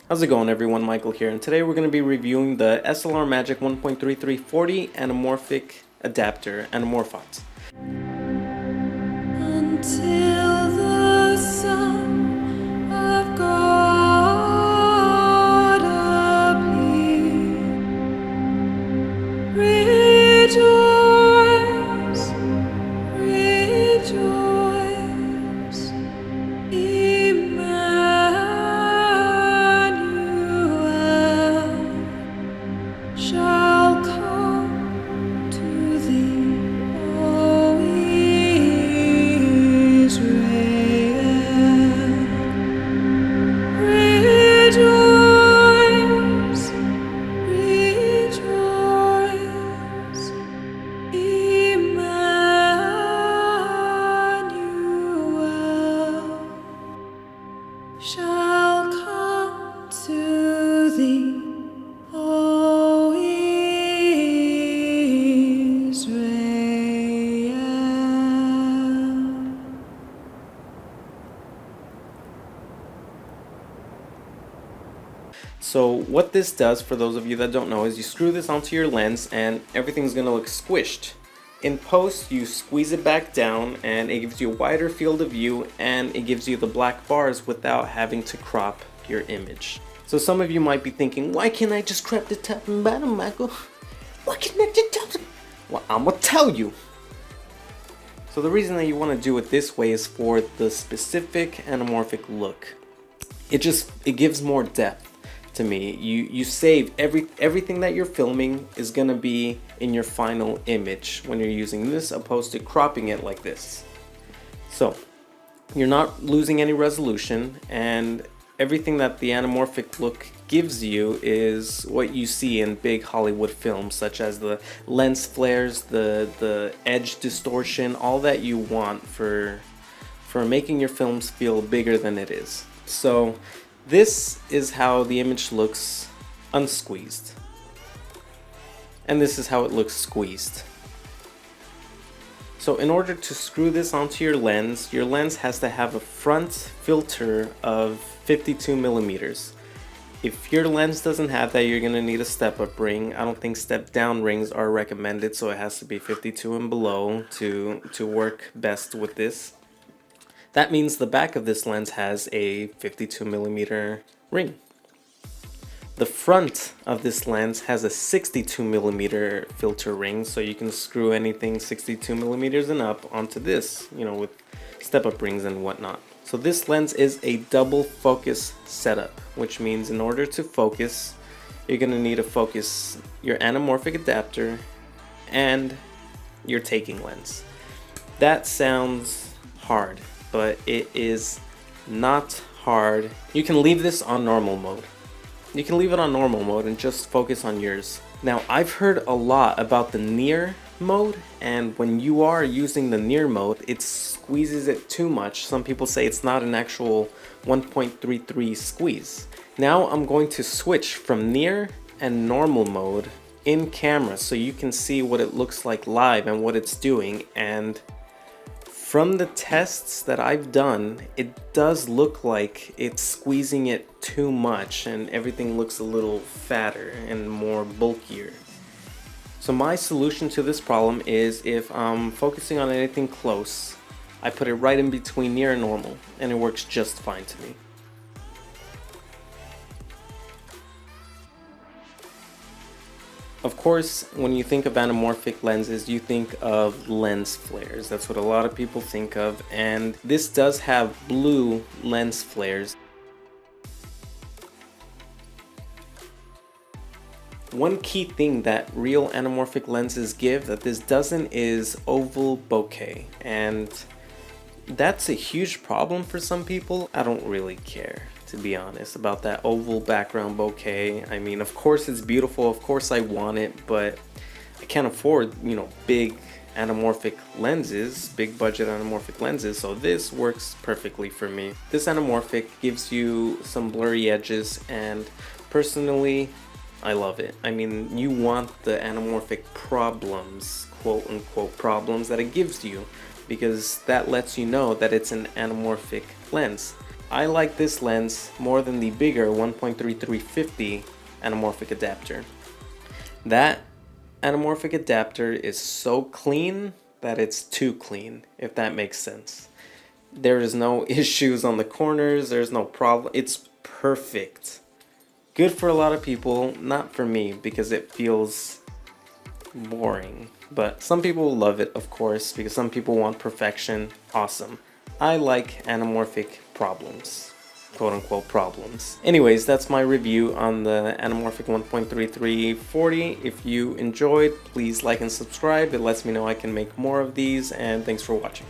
How's it going, everyone? Michael here, and today we're going to be reviewing the SLR Magic 1.33x-40 Anamorphic adapter, Anamorphot. Until the Son of God appear, rejoice, rejoice, Emmanuel shall come to thee, O Israel. Rejoice, rejoice, Emmanuel shall come to thee, O Israel. So what this does, for those of you that don't know, is you screw this onto your lens and everything's going to look squished. In post, you squeeze it back down and it gives you a wider field of view, and it gives you the black bars without having to crop your image. So some of you might be thinking, why can't I just crop the top and bottom, Michael? Why can't I just top? Well, I'm gonna tell you. So the reason that you want to do it this way is for the specific anamorphic look. It gives more depth to me. You save everything that you're filming is gonna be in your final image when you're using this, opposed to cropping it like this. So you're not losing any resolution, and everything that the anamorphic look gives you is what you see in big Hollywood films, such as the lens flares, the edge distortion, all that you want for making your films feel bigger than it is. So this is how the image looks unsqueezed, and this is how it looks squeezed. So in order to screw this onto your lens has to have a front filter of 52 millimeters. If your lens doesn't have that, you're gonna need a step-up ring. I don't think step-down rings are recommended, so it has to be 52 and below to work best with this. That means the back of this lens has a 52 millimeter ring. The front of this lens has a 62 millimeter filter ring, so you can screw anything 62 millimeters and up onto this, with step-up rings and whatnot. So this lens is a double focus setup, which means in order to focus, you're gonna need to focus your anamorphic adapter and your taking lens. That sounds hard, but it is not hard. You can leave this on normal mode. You can leave it on normal mode and just focus on yours. Now, I've heard a lot about the near mode, and when you are using the near mode, it squeezes it too much. Some people say it's not an actual 1.33 squeeze. Now I'm going to switch from near and normal mode in camera so you can see what it looks like live and what it's doing. And from the tests that I've done, it does look like it's squeezing it too much and everything looks a little fatter and more bulkier. So my solution to this problem is, if I'm focusing on anything close, I put it right in between near and normal, and it works just fine to me. Of course, when you think of anamorphic lenses, you think of lens flares. That's what a lot of people think of, and this does have blue lens flares. One key thing that real anamorphic lenses give that this doesn't is oval bokeh, and that's a huge problem for some people. I don't really care, to be honest, about that oval background bokeh. I mean, of course it's beautiful, of course I want it, but I can't afford, big anamorphic lenses, big budget anamorphic lenses, so this works perfectly for me. This anamorphic gives you some blurry edges, and personally, I love it. I mean, you want the anamorphic problems, quote unquote problems, that it gives you, because that lets you know that it's an anamorphic lens. I like this lens more than the bigger 1.33x-40 anamorphic adapter. That anamorphic adapter is so clean that it's too clean, if that makes sense. There is no issues on the corners, there's no problem, it's perfect. Good for a lot of people, not for me, because it feels boring. But some people love it, of course, because some people want perfection. Awesome. I like anamorphic problems, quote unquote problems. Anyways, that's my review on the Anamorphic 1.33x-40. If you enjoyed, please like and subscribe. It lets me know I can make more of these, and thanks for watching.